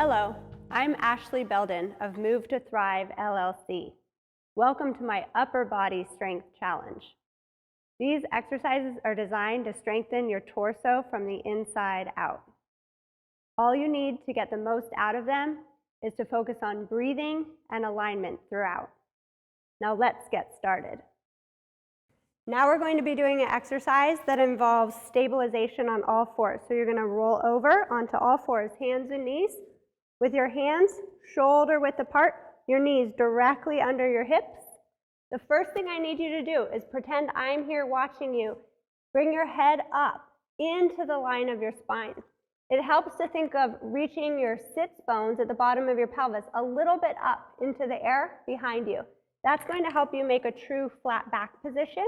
Hello, I'm Ashley Beldon of Move to Thrive LLC. Welcome to my upper body strength challenge. These exercises are designed to strengthen your torso from the inside out. All you need to get the most out of them is to focus on breathing and alignment throughout. Now let's get started. Now we're going to be doing an exercise that involves stabilization on all fours. So you're going to roll over onto all fours, hands and knees. With your hands shoulder width apart, your knees directly under your hips. The first thing I need you to do is pretend I'm here watching you. Bring your head up into the line of your spine. It helps to think of reaching your sits bones at the bottom of your pelvis a little bit up into the air behind you. That's going to help you make a true flat back position.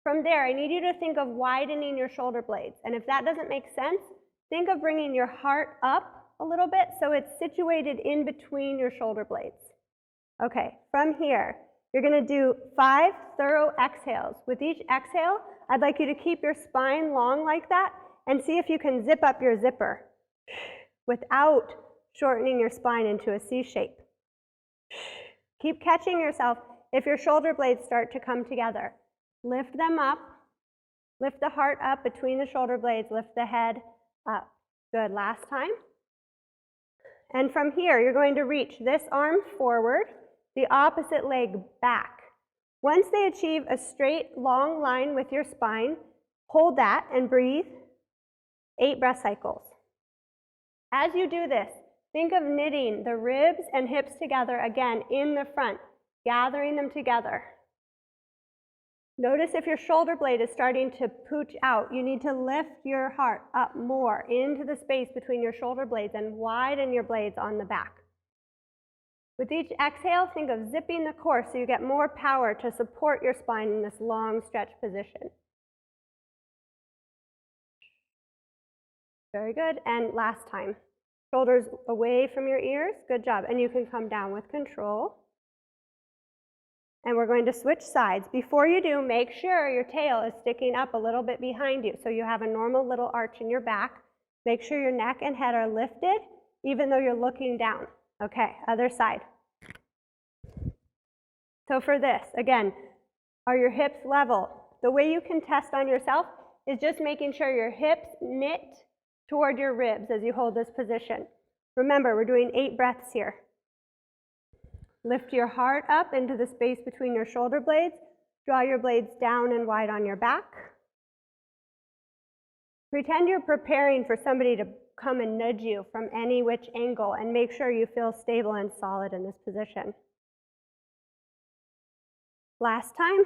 From there, I need you to think of widening your shoulder blades. And if that doesn't make sense, think of bringing your heart up a little bit so it's situated in between your shoulder blades. Okay, from here, you're going to do 5 thorough exhales. With each exhale, I'd like you to keep your spine long like that and see if you can zip up your zipper without shortening your spine into a C shape. Keep catching yourself if your shoulder blades start to come together. Lift them up, lift the heart up between the shoulder blades, lift the head up. Good, last time. And from here, you're going to reach this arm forward, the opposite leg back. Once they achieve a straight, long line with your spine, hold that and breathe 8 breath cycles. As you do this, think of knitting the ribs and hips together again in the front, gathering them together. Notice if your shoulder blade is starting to pooch out, you need to lift your heart up more into the space between your shoulder blades and widen your blades on the back. With each exhale, think of zipping the core so you get more power to support your spine in this long stretch position. Very good, and last time. Shoulders away from your ears, good job. And you can come down with control. And we're going to switch sides. Before you do, make sure your tail is sticking up a little bit behind you so you have a normal little arch in your back. Make sure your neck and head are lifted even though you're looking down. Okay, other side. So for this, again, are your hips level? The way you can test on yourself is just making sure your hips knit toward your ribs as you hold this position. Remember, we're doing 8 breaths here. Lift your heart up into the space between your shoulder blades. Draw your blades down and wide on your back. Pretend you're preparing for somebody to come and nudge you from any which angle, and make sure you feel stable and solid in this position. Last time,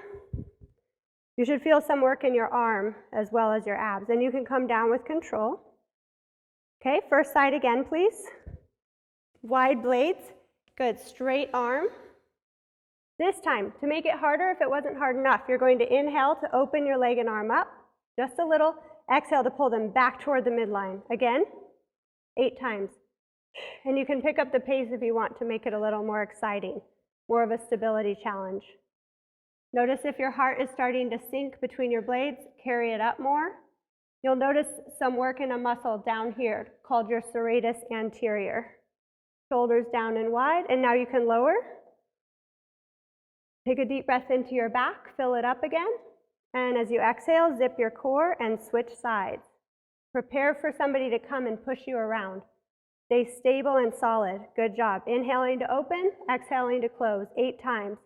you should feel some work in your arm as well as your abs, and you can come down with control. Okay, first side again, please. Wide blades. Good, straight arm. This time, to make it harder if it wasn't hard enough, you're going to inhale to open your leg and arm up, just a little. Exhale to pull them back toward the midline. Again, 8 times. And you can pick up the pace if you want to make it a little more exciting, more of a stability challenge. Notice if your heart is starting to sink between your blades, carry it up more. You'll notice some work in a muscle down here called your serratus anterior. Shoulders down and wide, and now you can lower. Take a deep breath into your back, fill it up again, and as you exhale, zip your core and switch sides. Prepare for somebody to come and push you around. Stay stable and solid. Good job. Inhaling to open, exhaling to close, 8 times.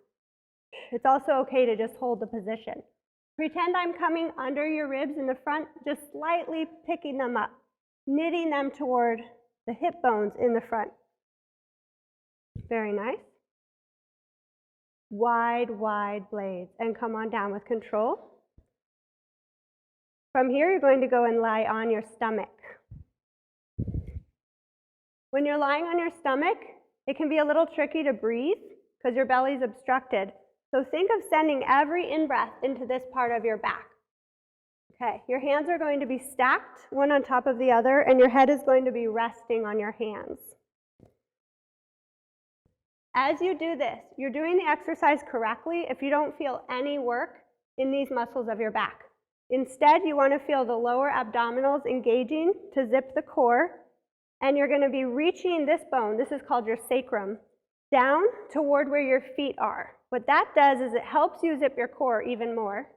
It's also okay to just hold the position. Pretend I'm coming under your ribs in the front, just slightly picking them up, knitting them toward the hip bones in the front. Very nice. Wide, wide blades. And come on down with control. From here, you're going to go and lie on your stomach. When you're lying on your stomach, it can be a little tricky to breathe because your belly's obstructed. So think of sending every in-breath into this part of your back. Okay, your hands are going to be stacked, one on top of the other, and your head is going to be resting on your hands. As you do this, you're doing the exercise correctly if you don't feel any work in these muscles of your back. Instead, you want to feel the lower abdominals engaging to zip the core And you're going to be reaching this bone, this is called your sacrum, down toward where your feet are. What that does is it helps you zip your core even more,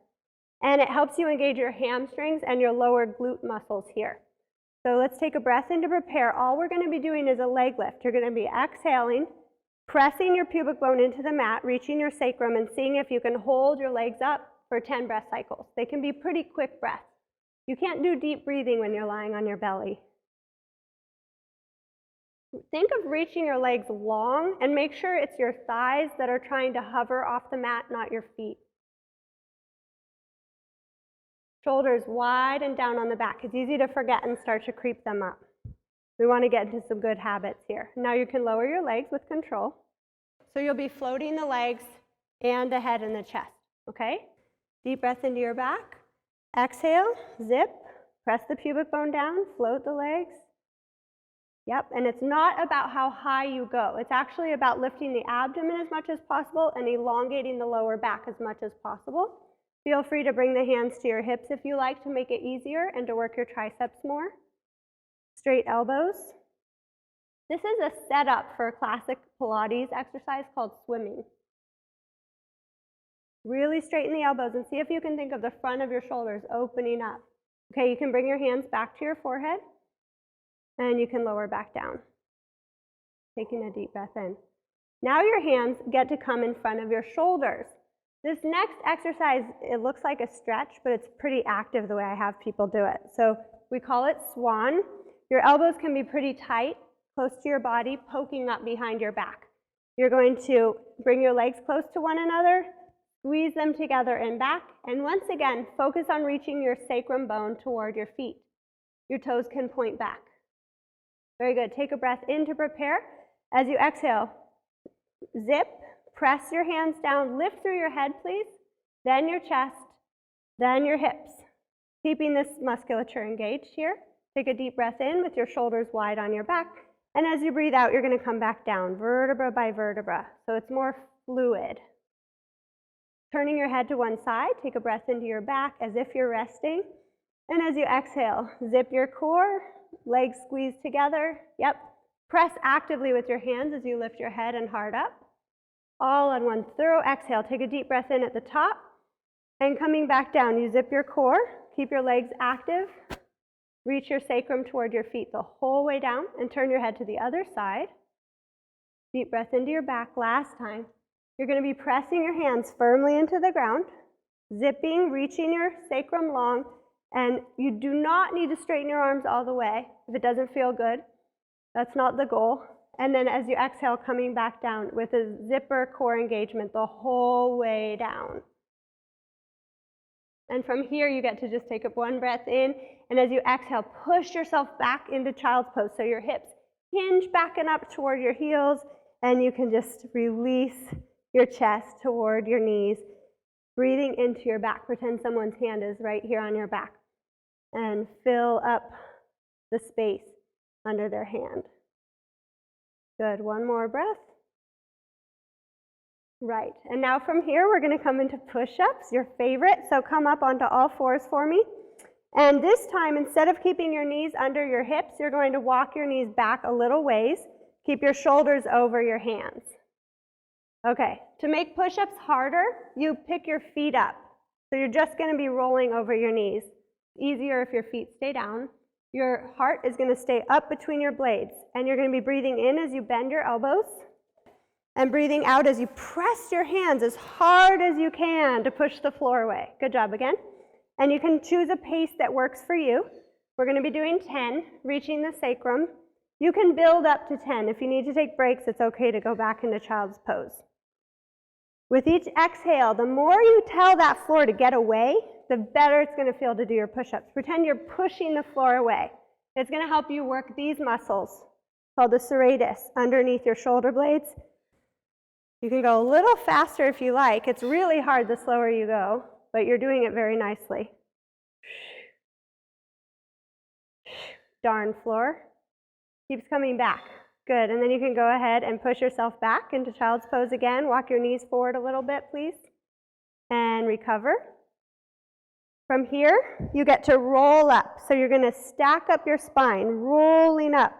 and it helps you engage your hamstrings and your lower glute muscles here. So let's take a breath in to prepare. All we're going to be doing is a leg lift. You're going to be exhaling, pressing your pubic bone into the mat, reaching your sacrum, and seeing if you can hold your legs up for 10 breath cycles. They can be pretty quick breaths. You can't do deep breathing when you're lying on your belly. Think of reaching your legs long and make sure it's your thighs that are trying to hover off the mat, not your feet. Shoulders wide and down on the back. It's easy to forget and start to creep them up. We want to get into some good habits here. Now you can lower your legs with control. So you'll be floating the legs and the head and the chest, okay? Deep breath into your back. Exhale, zip, press the pubic bone down, float the legs. Yep, and it's not about how high you go. It's actually about lifting the abdomen as much as possible and elongating the lower back as much as possible. Feel free to bring the hands to your hips if you like to make it easier and to work your triceps more. Straight elbows. This is a setup for a classic Pilates exercise called swimming. Really straighten the elbows and see if you can think of the front of your shoulders opening up. Okay, you can bring your hands back to your forehead and you can lower back down. Taking a deep breath in. Now your hands get to come in front of your shoulders. This next exercise, it looks like a stretch, but it's pretty active the way I have people do it. So we call it Swan. Your elbows can be pretty tight, close to your body, poking up behind your back. You're going to bring your legs close to one another, squeeze them together and back, and once again, focus on reaching your sacrum bone toward your feet. Your toes can point back. Very good. Take a breath in to prepare. As you exhale, zip, press your hands down, lift through your head, please, then your chest, then your hips. Keeping this musculature engaged here. Take a deep breath in with your shoulders wide on your back, and as you breathe out, you're going to come back down, vertebra by vertebra, so it's more fluid. Turning your head to one side, take a breath into your back as if you're resting, and as you exhale, zip your core, legs squeezed together, yep. Press actively with your hands as you lift your head and heart up. All on one thorough exhale, take a deep breath in at the top, and coming back down, you zip your core, keep your legs active, reach your sacrum toward your feet the whole way down, and turn your head to the other side. Deep breath into your back, last time. You're going to be pressing your hands firmly into the ground, zipping, reaching your sacrum long, and you do not need to straighten your arms all the way if it doesn't feel good. That's not the goal. And then as you exhale, coming back down with a zipper core engagement the whole way down. And from here, you get to just take up one breath in, and as you exhale, push yourself back into child's pose. So your hips hinge back and up toward your heels, and you can just release your chest toward your knees, breathing into your back. Pretend someone's hand is right here on your back, and fill up the space under their hand. Good, one more breath. Right, and now from here we're going to come into push-ups, your favorite. So come up onto all fours for me. And this time, instead of keeping your knees under your hips, you're going to walk your knees back a little ways. Keep your shoulders over your hands. Okay, to make push-ups harder, you pick your feet up. So you're just going to be rolling over your knees. Easier if your feet stay down. Your heart is going to stay up between your blades, and you're going to be breathing in as you bend your elbows, and breathing out as you press your hands as hard as you can to push the floor away. Good job again. And you can choose a pace that works for you. We're going to be doing 10, reaching the sacrum. You can build up to 10. If you need to take breaks, it's okay to go back into child's pose. With each exhale, the more you tell that floor to get away, the better it's going to feel to do your push-ups. Pretend you're pushing the floor away. It's going to help you work these muscles called the serratus underneath your shoulder blades. You can go a little faster if you like. It's really hard the slower you go, but you're doing it very nicely. Darn floor. Keeps coming back. Good, and then you can go ahead and push yourself back into child's pose again. Walk your knees forward a little bit, please, and recover. From here, you get to roll up. So you're going to stack up your spine, rolling up.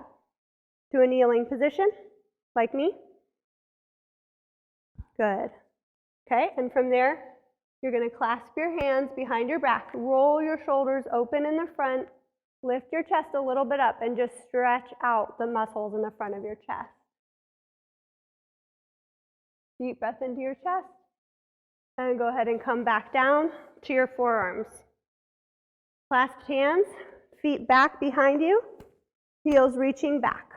to a kneeling position, like me. Good. Okay, and from there, you're going to clasp your hands behind your back, roll your shoulders open in the front, lift your chest a little bit up, and just stretch out the muscles in the front of your chest. Deep breath into your chest, and go ahead and come back down to your forearms. Clasped hands, feet back behind you, heels reaching back.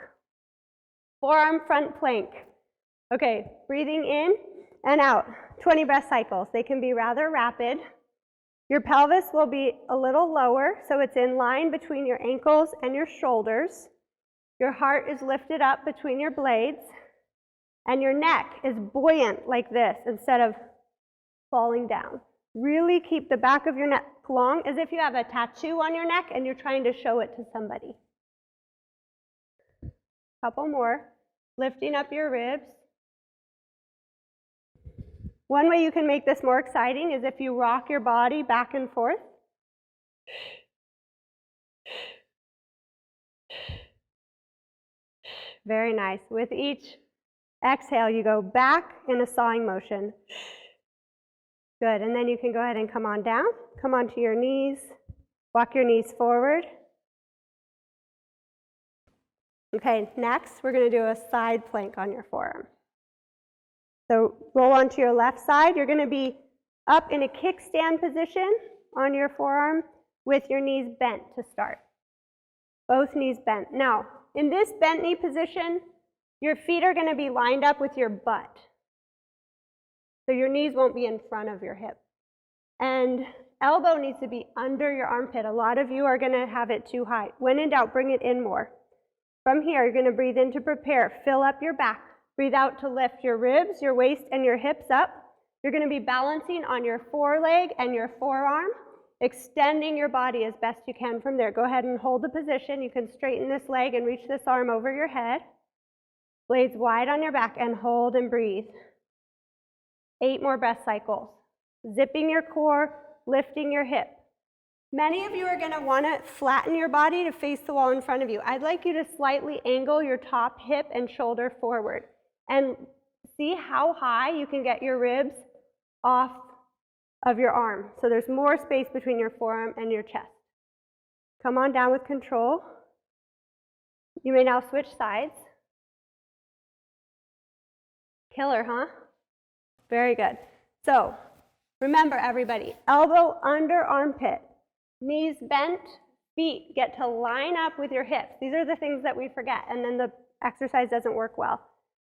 Forearm front plank. Okay, breathing in and out, 20 breath cycles. They can be rather rapid. Your pelvis will be a little lower, so it's in line between your ankles and your shoulders. Your heart is lifted up between your blades, and your neck is buoyant like this instead of falling down. Really keep the back of your neck long, as if you have a tattoo on your neck and you're trying to show it to somebody. Couple more. Lifting up your ribs. One way you can make this more exciting is if you rock your body back and forth. Very nice. With each exhale, you go back in a sawing motion. Good, and then you can go ahead and come on down. Come onto your knees. Walk your knees forward. Okay, next we're going to do a side plank on your forearm. So roll onto your left side. You're going to be up in a kickstand position on your forearm with your knees bent to start. Both knees bent. Now, in this bent knee position, your feet are going to be lined up with your butt. So your knees won't be in front of your hip. And elbow needs to be under your armpit. A lot of you are going to have it too high. When in doubt, bring it in more. From here, you're going to breathe in to prepare. Fill up your back. Breathe out to lift your ribs, your waist, and your hips up. You're going to be balancing on your foreleg and your forearm, extending your body as best you can from there. Go ahead and hold the position. You can straighten this leg and reach this arm over your head. Blades wide on your back, and hold and breathe. 8 more breath cycles. Zipping your core, lifting your hip. Many of you are going to want to flatten your body to face the wall in front of you. I'd like you to slightly angle your top hip and shoulder forward. And see how high you can get your ribs off of your arm. So there's more space between your forearm and your chest. Come on down with control. You may now switch sides. Killer, huh? Very good. So remember, everybody, elbow under armpit, knees bent, feet get to line up with your hips. These are the things that we forget, and then the exercise doesn't work well.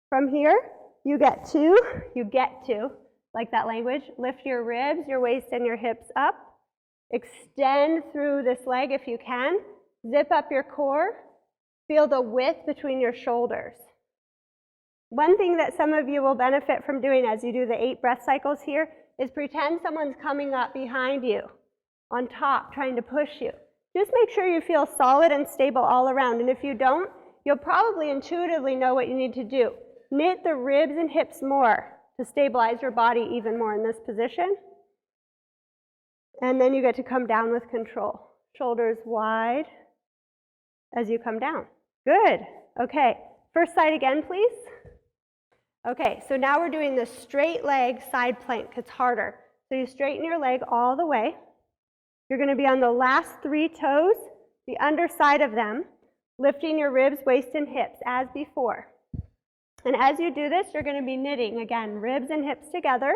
From here, you get to, like that language, lift your ribs, your waist, and your hips up. Extend through this leg if you can. Zip up your core. Feel the width between your shoulders. One thing that some of you will benefit from doing as you do the 8 breath cycles here is pretend someone's coming up behind you, on top, trying to push you. Just make sure you feel solid and stable all around, and if you don't, you'll probably intuitively know what you need to do. Knit the ribs and hips more to stabilize your body even more in this position. And then you get to come down with control. Shoulders wide as you come down. Good. Okay. First side again, please. Okay, so now we're doing the straight leg side plank. It's harder. So you straighten your leg all the way. You're going to be on the last 3 toes, the underside of them, lifting your ribs, waist, and hips as before. And as you do this, you're going to be knitting, again, ribs and hips together,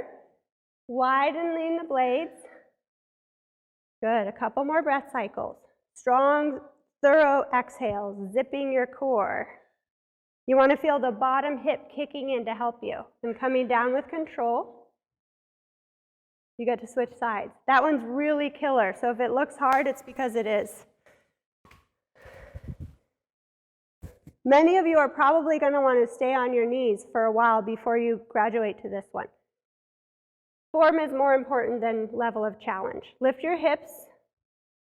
widening the blades. Good, a couple more breath cycles. Strong, thorough exhales, zipping your core. You want to feel the bottom hip kicking in to help you. And coming down with control. You get to switch sides. That one's really killer, so if it looks hard, it's because it is. Many of you are probably going to want to stay on your knees for a while before you graduate to this one. Form is more important than level of challenge. Lift your hips.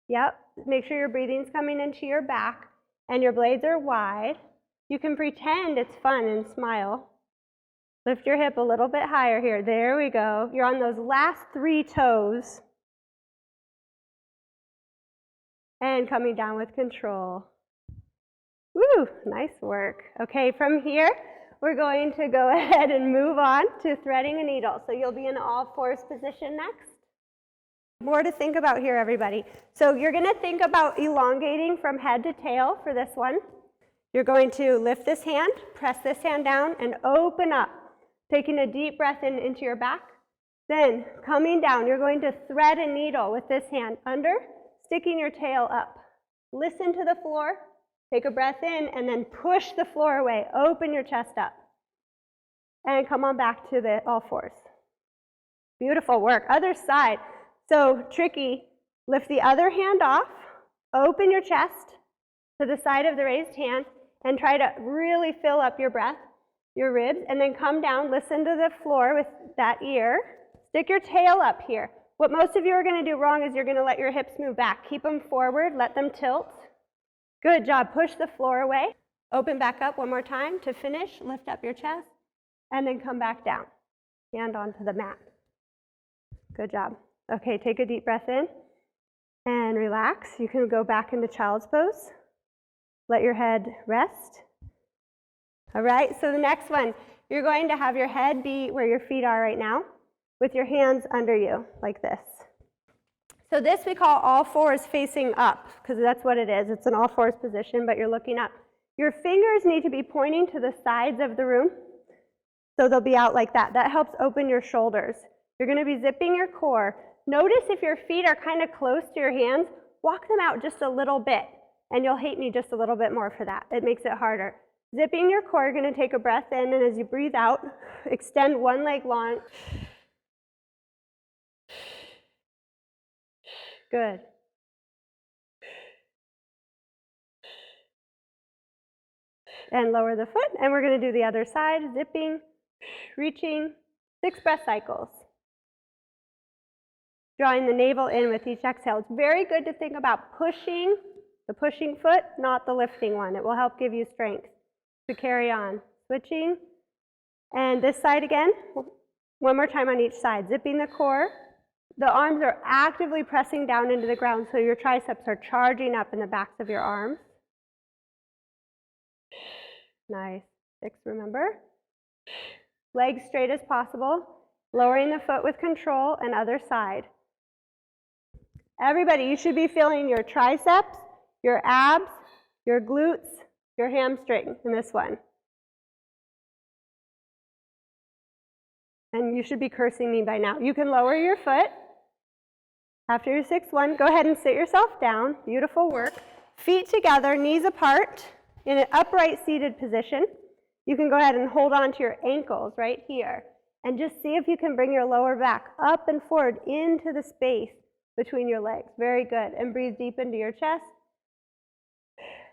Yep. Make sure your breathing's coming into your back and your blades are wide. You can pretend it's fun and smile. Lift your hip a little bit higher here. There we go. You're on those last 3 toes. And coming down with control. Woo, nice work. Okay, from here, we're going to go ahead and move on to threading a needle. So you'll be in all fours position next. More to think about here, everybody. So you're going to think about elongating from head to tail for this one. You're going to lift this hand, press this hand down, and open up, taking a deep breath in into your back. Then, coming down, you're going to thread a needle with this hand under, sticking your tail up. Listen to the floor, take a breath in, and then push the floor away. Open your chest up. And come on back to the all fours. Beautiful work. Other side. So tricky, lift the other hand off, open your chest to the side of the raised hand, and try to really fill up your breath, your ribs, and then come down, listen to the floor with that ear, stick your tail up here. What most of you are going to do wrong is you're going to let your hips move back. Keep them forward, let them tilt. Good job. Push the floor away. Open back up one more time to finish. Lift up your chest, and then come back down. Hand onto the mat. Good job. Okay, take a deep breath in and relax. You can go back into child's pose. Let your head rest. All right, so the next one, you're going to have your head be where your feet are right now with your hands under you like this. So this we call all fours facing up because that's what it is. It's an all fours position, but you're looking up. Your fingers need to be pointing to the sides of the room, so they'll be out like that. That helps open your shoulders. You're going to be zipping your core. Notice if your feet are kind of close to your hands, walk them out just a little bit, and you'll hate me just a little bit more for that. It makes it harder. Zipping your core, you're going to take a breath in, and as you breathe out, extend one leg long. Good. And lower the foot, and we're going to do the other side, zipping, reaching, 6 breath cycles. Drawing the navel in with each exhale. It's very good to think about pushing, the pushing foot, not the lifting one. It will help give you strength to carry on. Switching, and this side again. One more time on each side. Zipping the core. The arms are actively pressing down into the ground, so your triceps are charging up in the backs of your arms. Nice. 6, remember. Legs straight as possible. Lowering the foot with control, and other side. Everybody, you should be feeling your triceps, your abs, your glutes, your hamstring in this one. And you should be cursing me by now. You can lower your foot. After your 6th one, go ahead and sit yourself down. Beautiful work. Feet together, knees apart, in an upright seated position. You can go ahead and hold on to your ankles right here. And just see if you can bring your lower back up and forward into the space between your legs. Very good. And breathe deep into your chest.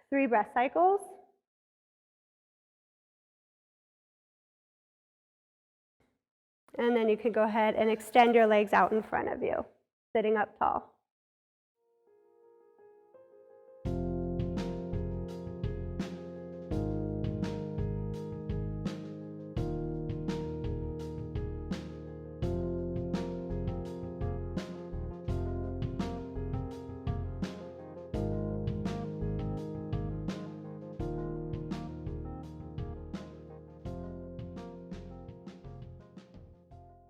3 breath cycles. And then you can go ahead and extend your legs out in front of you, sitting up tall.